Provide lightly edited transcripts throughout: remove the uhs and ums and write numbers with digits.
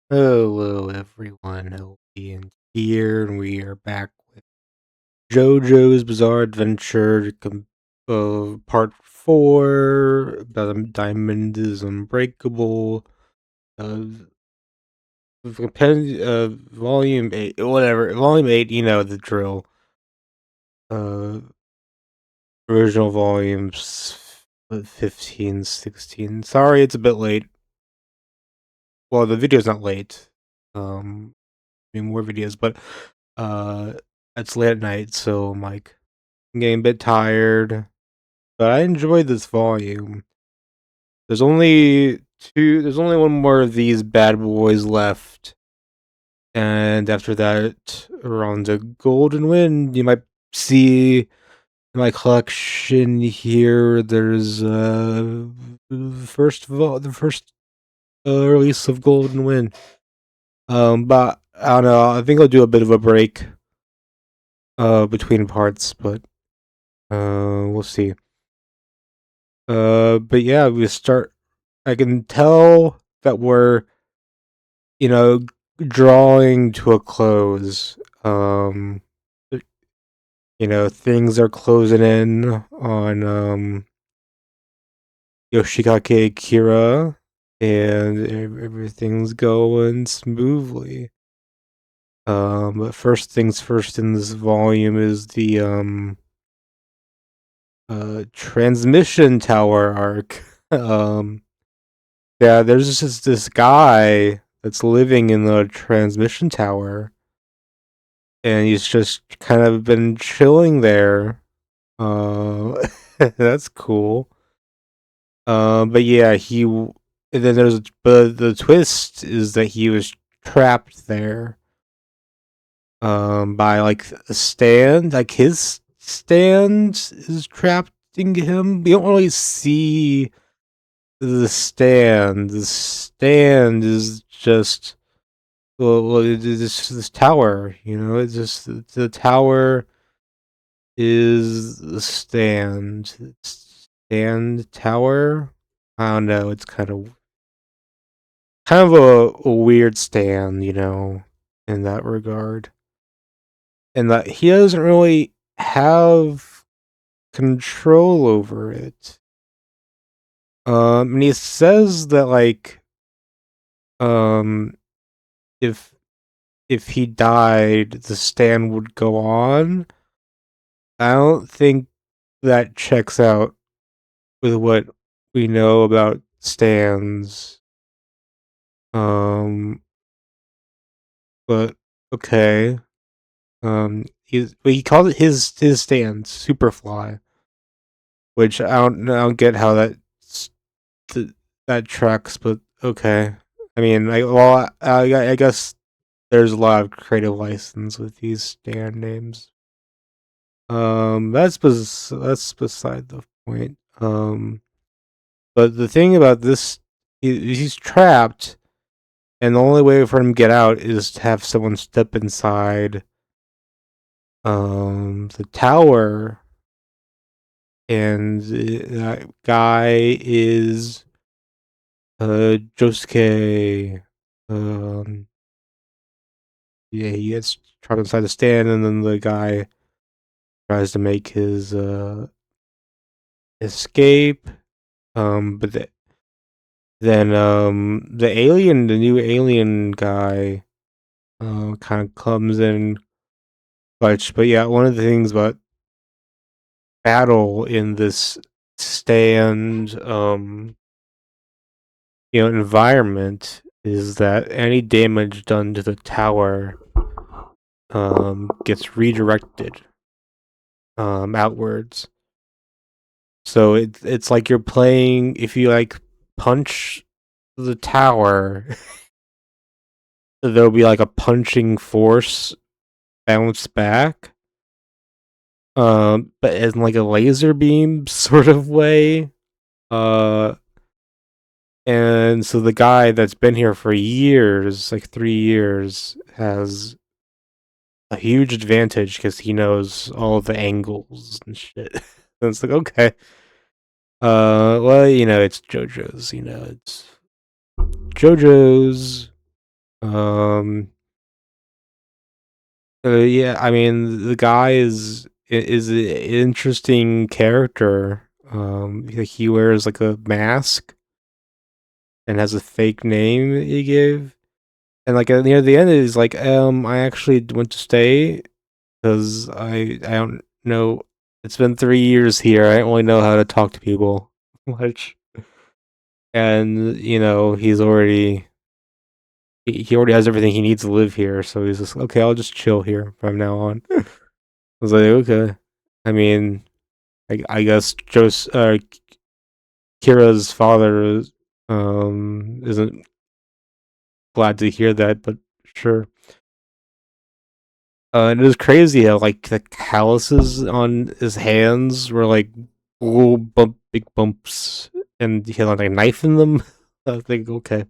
Hello, everyone. LP and here, and we are back with JoJo's Bizarre Adventure, Part 4. Diamond is Unbreakable. Uh, Volume 8, whatever. Volume 8, you know the drill. Uh, Original volumes 15, 16. Sorry, it's a bit late. Well, the video's not late. More videos, but uh, it's late at night, so I'm getting a bit tired. But I enjoyed this volume. There's only There's only one more of these bad boys left, and after that, around the Golden Wind, you might see in my collection here. There's the first release of Golden Wind. But I don't know. I think I'll do a bit of a break between parts, but we'll see. But yeah, we start. I can tell that we're, you know, drawing to a close. Things are closing in on Yoshikage Kira, and everything's going smoothly. But first things first in this volume is the transmission tower arc. Yeah, there's just this guy that's living in the transmission tower, and he's just kind of been chilling there. That's cool. But yeah, and then but the twist is that he was trapped there, by like a stand, like his stand is trapping him. We don't really see the stand. The stand is just it's just this tower. It's just the tower is the stand. Stand tower. I don't know. It's kind of a weird stand, in that regard, and that he doesn't really have control over it. And he says that um, if he died, the stand would go on. I don't think that checks out with what we know about stands. Um, but okay. He called it his stand, Superfly, which I don't get how that tracks, but okay. I mean, I guess there's a lot of creative license with these stand names. That's beside the point. But the thing about this, he's trapped, and the only way for him to get out is to have someone step inside the tower, and that guy is Josuke. Um, yeah, he gets trapped inside the stand, and then the guy tries to make his escape. But then the new alien guy, kind of comes in clutch. But yeah, one of the things about battle in this stand, environment is that any damage done to the tower, gets redirected, outwards. So it's like you're playing. If you punch the tower, there'll be like a punching force bounce back. But in like a laser beam sort of way. Uh, and so the guy that's been here for years, like 3 years, has a huge advantage because he knows all the angles and shit. And it's like, okay. Well, it's JoJo's. It's JoJo's. Yeah, I mean, the guy is an interesting character. Like he wears like a mask and has a fake name that he gave. And like near the end, he's like, I actually went to stay because I don't know. It's been 3 years here. I don't really know how to talk to people much. And he already has everything he needs to live here. So he's just okay. I'll just chill here from now on. I was like, okay. I mean, I guess Kira's father isn't glad to hear that, but sure. And it was crazy how like the calluses on his hands were like little big bumps, and he had like a knife in them. I was like, okay,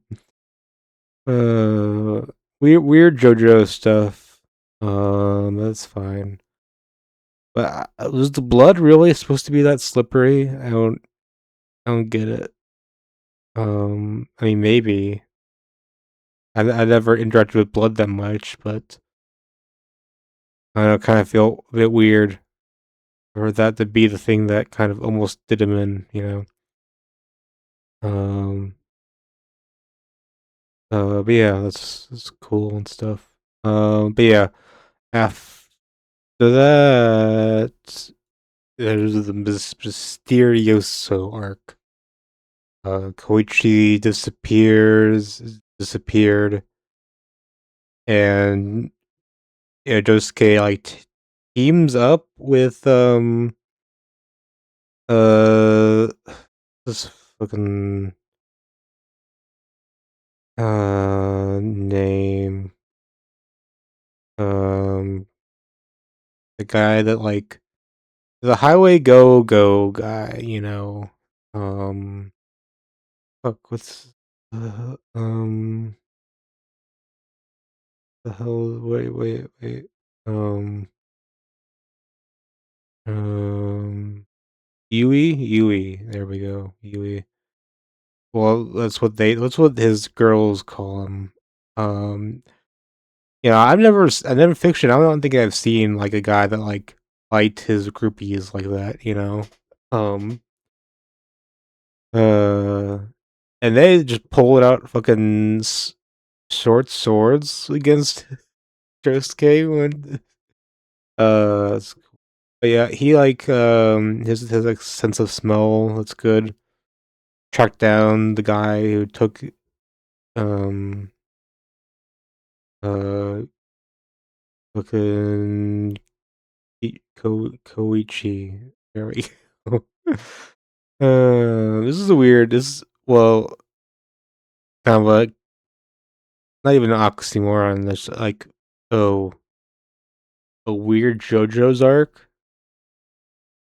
uh, weird JoJo stuff. That's fine. But was the blood really supposed to be that slippery? I don't get it. I mean, maybe I never interacted with blood that much, but I don't know, kind of feel a bit weird for that to be the thing that kind of almost did him in, you know. Um, but yeah, that's cool and stuff. But yeah, after that, there's the Mysterioso arc. Koichi disappeared, and yeah, Josuke like teams up with uh this fucking name um the guy that like the Highway Go Go guy, fuck, what's the hell? Wait. Um, um, Yui. There we go, Yui. Well, that's what his girls call him. Um, I never fiction. I don't think I've seen like a guy that like liked his groupies like that. Um, uh, and they just pulled out fucking short swords against Josuke when it's cool. But yeah, he like his like sense of smell that's good. Tracked down the guy who took um uh fucking Koichi. There we go. This is a weird. Well, kind of like not even an oxymoron. That's like oh a weird JoJo's arc.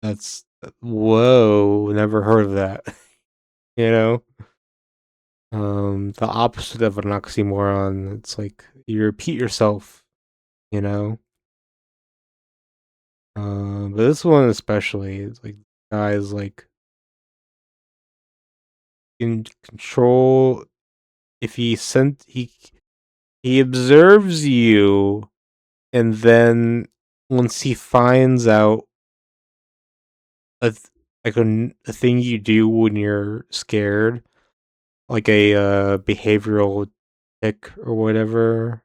That's whoa. Never heard of that. you know, the opposite of an oxymoron. It's like you repeat yourself. You know, but this one especially, it's like guys like in control. If he observes you, and then once he finds out a thing you do when you're scared, like a behavioral tick or whatever,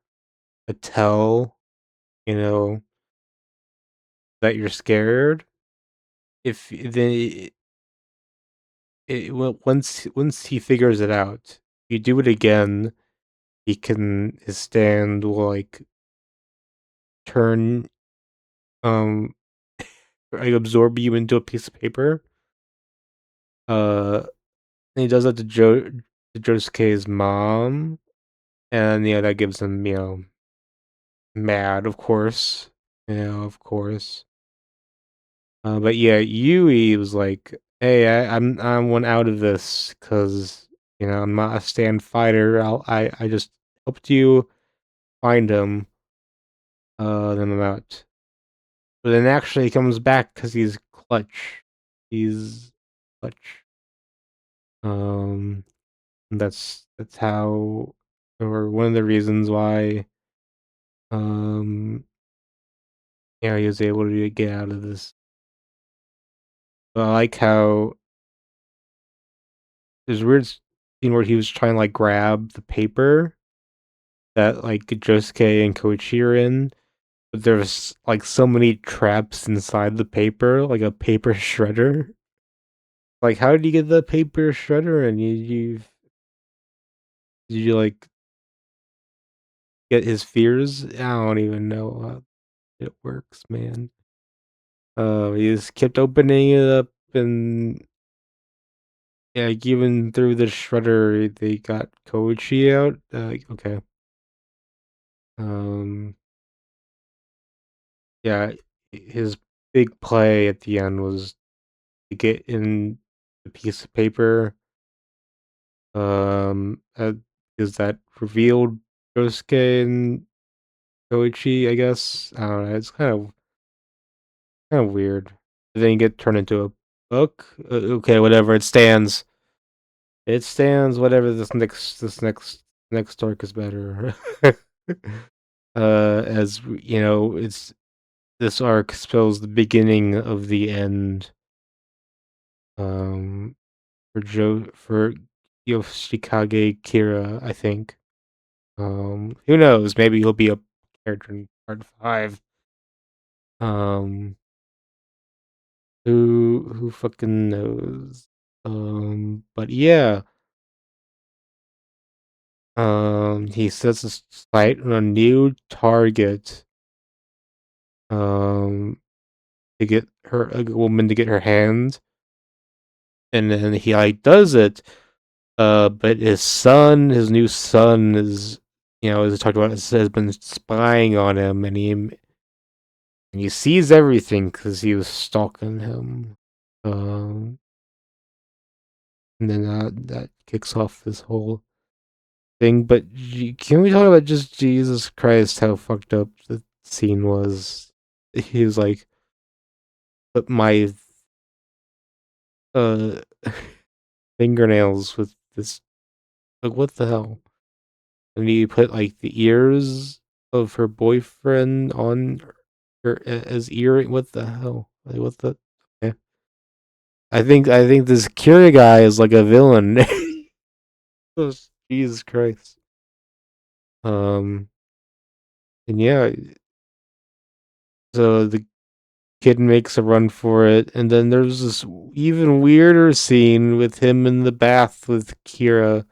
a tell, you know, that you're scared. If then once he figures it out, you do it again, his stand will like turn um like absorb you into a piece of paper. Uh and he does that to Josuke's mom, and that gives him, mad, of course. Of course. But yeah, Yui was like, "Hey, I'm one out of this because I'm not a stand fighter. I just helped you find him. Then I'm out." But then actually he comes back because he's clutch. He's clutch. Um, that's how. or one of the reasons why, um, he was able to get out of this. But I like how there's a weird scene where he was trying to, like, grab the paper that, like, Josuke and Koichi are in, but there's, like, so many traps inside the paper, like a paper shredder. Like, how did you get the paper shredder and did you, like, get his fears? I don't even know how it works, man. He just kept opening it up and yeah, like, even through the shredder, they got Koichi out. Okay. Um, yeah, his big play at the end was to get in the piece of paper. Is that revealed Josuke and Koichi? I guess I don't know. It's kind of weird. Then you get turned into a book. Okay, whatever. It stands. It stands. Whatever. This next arc is better. As you know, it's this arc spells the beginning of the end. Um, for Yoshikage Kira, I think. Who knows? Maybe he'll be a character in part 5. Um, who fucking knows? But yeah. He sets his sight on a new target. Um, to get a woman to get her hand, and then he like does it. But his new son is, as I talked about, has been spying on him, and he sees everything because he was stalking him. Um, and then that kicks off this whole thing. But can we talk about just Jesus Christ, how fucked up the scene was? He was like, "Put my uh fingernails with this." Like, what the hell? And he put like the ears of her boyfriend on her as earring. What the hell? Like, what the? Yeah. I think this Kira guy is like a villain. Oh, Jesus Christ. Um, and yeah, so the kid makes a run for it, and then there's this even weirder scene with him in the bath with Kira.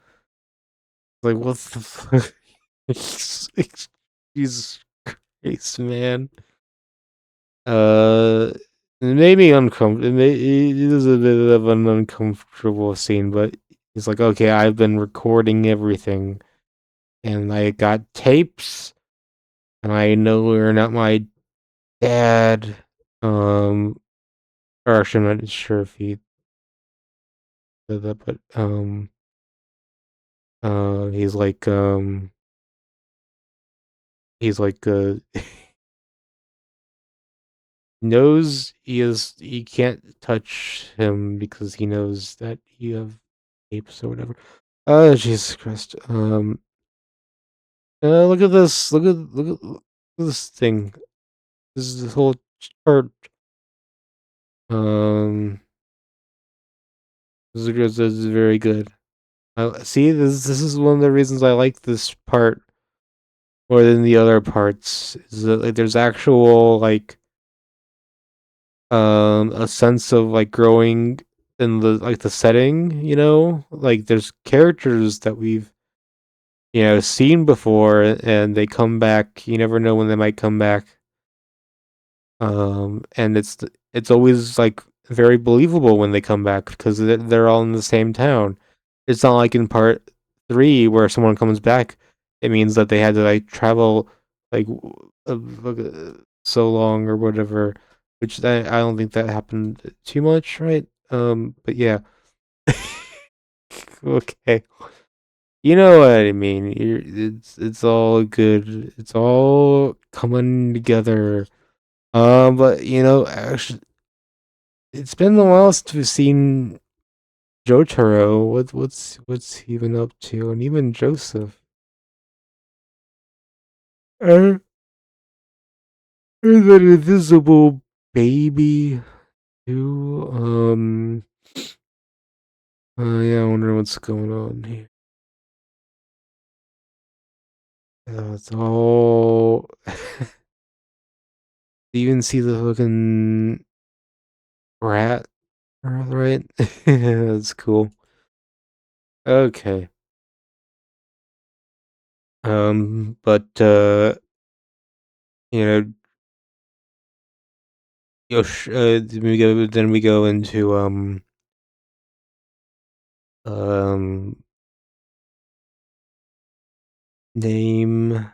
Like, what the fuck? Jesus Christ, man. Uh, it made me uncomfortable. It is a bit of an uncomfortable scene, but he's like, okay, I've been recording everything, and I got tapes, and I know you're not my dad. Um, or actually, I'm not sure if he said that, but he's like, he's like, knows he can't touch him because he knows that you have tapes or whatever. Oh, Jesus Christ. Look at this. Look at this thing. This is this whole chart. Um, this is very good. See, this is one of the reasons I like this part more than the other parts. Is that like there's actual like a sense of like growing in the setting. Like there's characters that we've seen before, and they come back. You never know when they might come back. And it's always like very believable when they come back because they're all in the same town. It's not like in part 3 where someone comes back. It means that they had to like travel like so long or whatever, which I don't think that happened too much, right? But yeah. Okay. You know what I mean. It's all good. It's all coming together. But actually, it's been a while since we've seen Jotaro. What's he been up to, and even Joseph. Uh, there's an invisible baby too. Yeah, I wonder what's going on here. It's all. Do you even see the fucking rat? Right? That's cool. Okay. But you know, then we go into um name.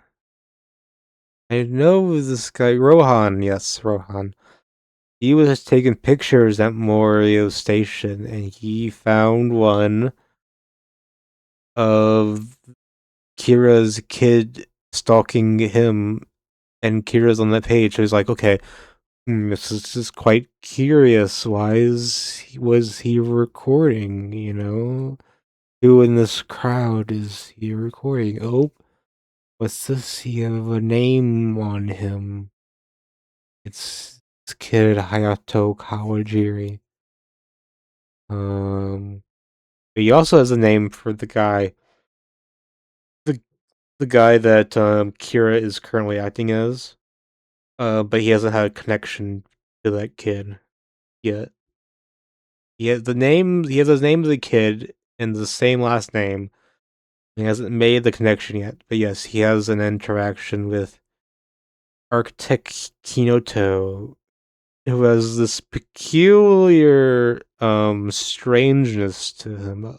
I know this guy Rohan. Yes, Rohan. He was taking pictures at Morio Station, and he found one of Kira's kid stalking him, and Kira's on that page. So he's like, okay, this is just quite curious. Was he recording? Who in this crowd is he recording? Oh, what's this? He have a name on him. It's this kid Hayato Kawajiri. Um, but he also has a name for the the guy that Kira is currently acting as. But he hasn't had a connection to that kid yet. He has the name. He has the name of the kid and the same last name. He hasn't made the connection yet, but yes, he has an interaction with Architect Kinoto, who has this peculiar strangeness to him,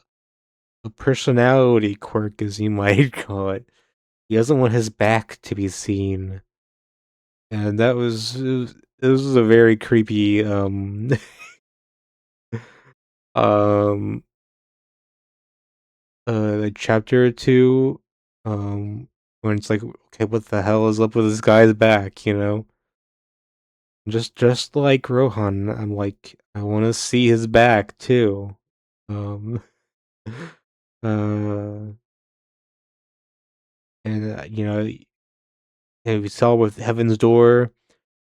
a personality quirk, as you might call it. He doesn't want his back to be seen, and it was a very creepy um like chapter or two, when it's like, okay, what the hell is up with this guy's back? Just like Rohan, I'm like, I want to see his back too. Um, uh, and and we saw with Heaven's Door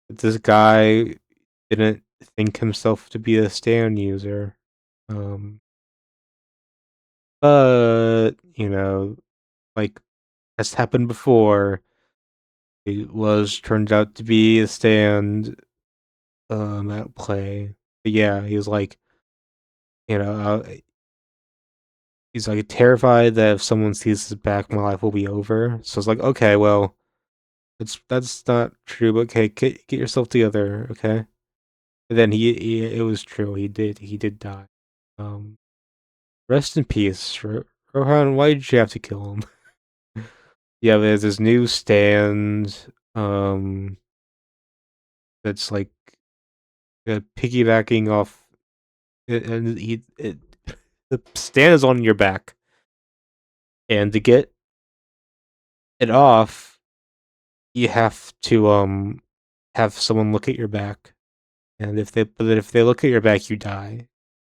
that this guy didn't think himself to be a stand user. Um, but like has happened before. It was turned out to be a stand at play. But yeah, he was like, you know, he's like terrified that if someone sees his back, my life will be over. So it's like, okay, well, that's not true. But okay, get yourself together, okay? And then it was true. He did die. Um, rest in peace, Rohan. Why did you have to kill him? Yeah, there's this new stand. That's like piggybacking off, and the stand is on your back, and to get it off, you have to have someone look at your back, and if they look at your back, you die,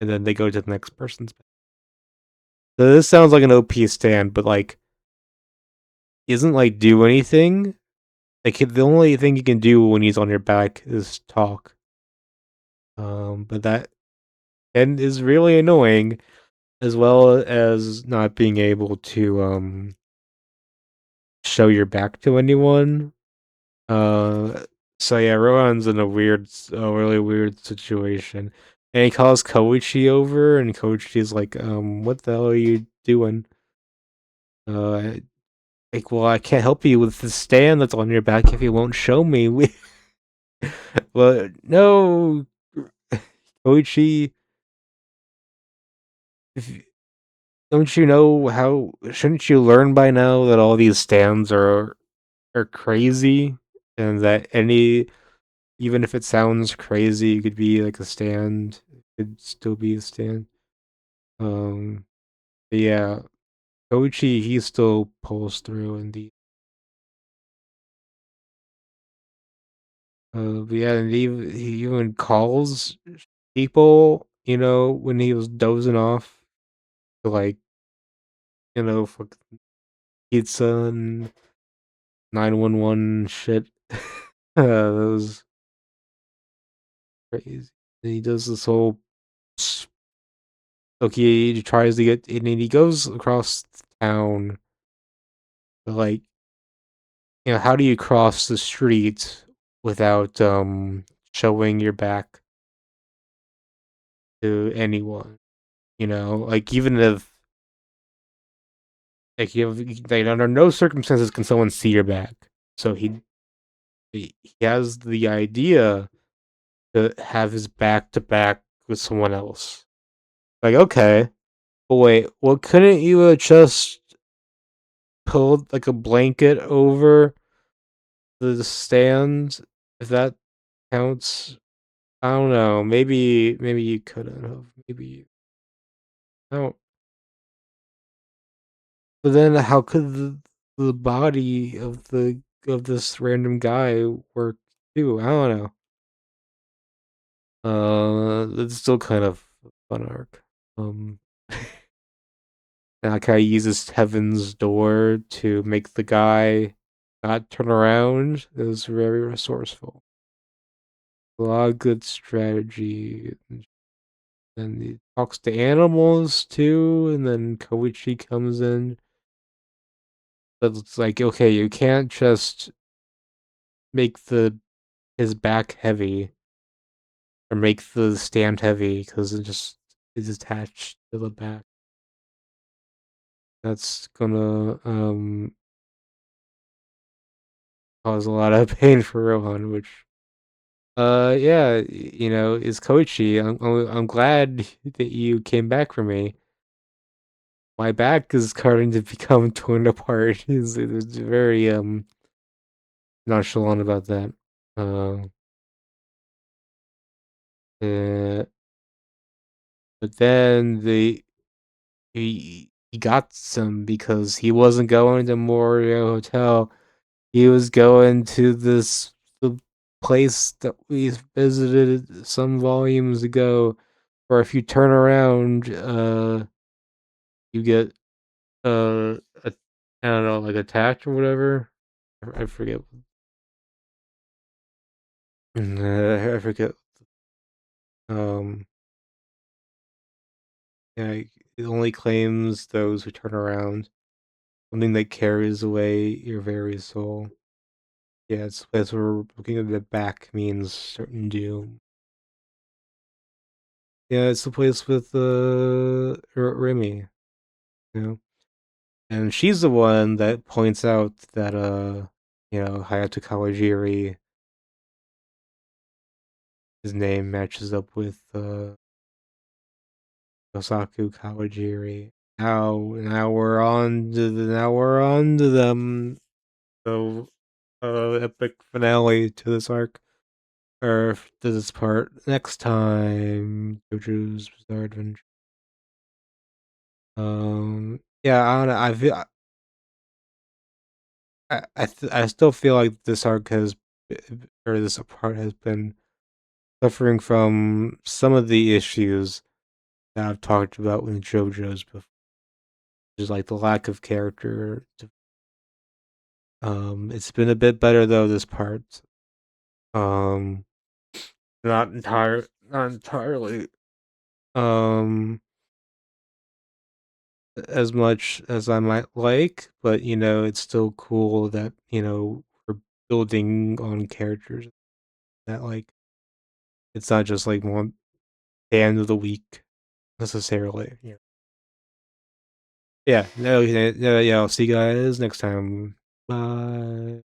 and then they go to the next person's back. So this sounds like an OP stand, but like isn't like do anything. Like the only thing you can do when he's on your back is talk. But that and is really annoying, as well as not being able to show your back to anyone. Uh, so yeah, Rohan's in a really weird situation, and he calls Koichi over, and Koichi's like, what the hell are you doing? Uh, like, well, I can't help you with the stand that's on your back if you won't show me. Well, no, Koichi, if, don't you know how? Shouldn't you learn by now that all these stands are crazy, and that even if it sounds crazy, it could be like a stand. It could still be a stand. Um, but yeah, Koichi he still pulls through in the. But yeah, and he even calls people. When he was dozing off to like, for pizza, and 911 shit. That was crazy. And he does this whole okay, he tries to get and he goes across town, but like, how do you cross the street without showing your back to anyone? Like even if like like under no circumstances can someone see your back. So he has the idea to have his back to back with someone else. Like, okay, but wait, well, couldn't you have just pulled like a blanket over the stand? If that counts, I don't know. Maybe you couldn't have. Maybe I don't. But then, how could the body of this random guy work too? I don't know. It's still kind of a fun arc. Um, Nakai uses Heaven's Door to make the guy not turn around. It was very resourceful. A lot of good strategy. And he talks to animals too, and then Koichi comes in. But it's like, okay, you can't just make the his back heavy or make the stand heavy because it just is attached to the back. That's gonna cause a lot of pain for Rohan, which yeah, is Koichi. I'm glad that you came back for me. My back is starting to become torn apart. Is very nonchalant about that. Uh, uh but then he got some because he wasn't going to Morio Hotel. He was going to the place that we visited some volumes ago. Or if you turn around, you get a, I don't know, like attacked or whatever. I forget. I forget. Um, yeah, it only claims those who turn around. Something that carries away your very soul. Yeah, it's a place where looking at the back means certain doom. Yeah, it's the place with Remy, you know, and she's the one that points out that Hayato Kawajiri, his name matches up with Kosaku Kawajiri. Now we're on to them. So epic finale to this arc or to this part next time. JoJo's Bizarre Adventure. Yeah, I don't know. I still feel like this arc or this part has been suffering from some of the issues that I've talked about with JoJo's before. Just like the lack of character. It's been a bit better though this part. Um, not entirely. Um, as much as I might like, but it's still cool that we're building on characters that like it's not just like one the end of the week necessarily. Yeah. Yeah. No. Yeah. Yeah. I'll see you guys next time. Bye.